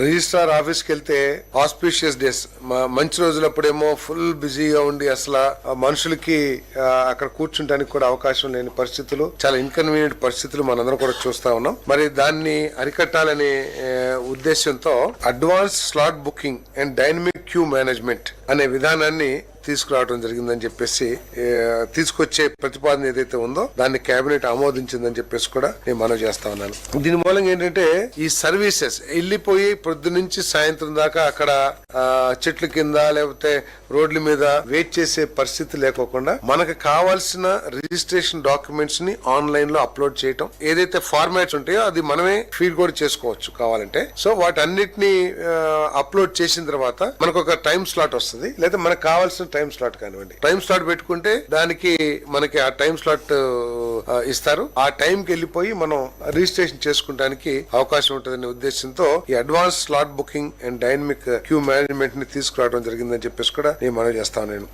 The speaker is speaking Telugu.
రిజిస్ట్రార్ ఆఫీస్ కి వెళ్తే ఆస్పిషియస్ డేస్ మంచి రోజులప్పుడేమో ఫుల్ బిజీగా ఉండి అసలు మనుషులకి అక్కడ కూర్చుంటానికి కూడా అవకాశం లేని పరిస్థితులు, చాలా ఇన్కన్వీనియంట్ పరిస్థితులు మనందరం కూడా చూస్తా ఉన్నాం. మరి దాన్ని అరికట్టాలనే ఉద్దేశంతో advance slot booking and dynamic queue management అనే విధానాన్ని తీసుకురావడం జరిగిందని చెప్పేసి, తీసుకొచ్చే ప్రతిపాదన ఏదైతే ఉందో దాన్ని కేబినెట్ ఆమోదించిందని చెప్పేసి కూడా నేను మనవి చేస్తా ఉన్నాను. దీని మూలంగా ఏంటంటే ఈ సర్వీసెస్ వెళ్ళిపోయి పొద్దు నుంచి సాయంత్రం దాకా అక్కడ చెట్ల కింద లేకపోతే రోడ్ల మీద వెయిట్ చేసే పరిస్థితి లేకోకుండా మనకు కావాల్సిన రిజిస్ట్రేషన్ డాక్యుమెంట్స్ ని ఆన్లైన్ లో అప్లోడ్ చేయటం, ఏదైతే ఫార్మాట్స్ ఉంటాయో అది మనమే ఫీడ్ కూడా చేసుకోవచ్చు కావాలంటే. సో వాటన్నిటిని అప్లోడ్ చేసిన తర్వాత మనకు ఒక టైం స్లాట్ వస్తుంది, లేదా మనకు కావాల్సిన టైం స్లాట్ కానివ్వండి, టైం స్లాట్ పెట్టుకుంటే దానికి మనకి ఆ టైం స్లాట్ ఇస్తారు. ఆ టైంకి వెళ్ళిపోయి మనం రిజిస్ట్రేషన్ చేసుకోవడానికి అవకాశం ఉంటుందనే ఉద్దేశంతో ఈ advance slot booking and dynamic queue management ని తీసుకురావడం జరిగిందని చెప్పేసి కూడా నేను మనవి చేస్తాను.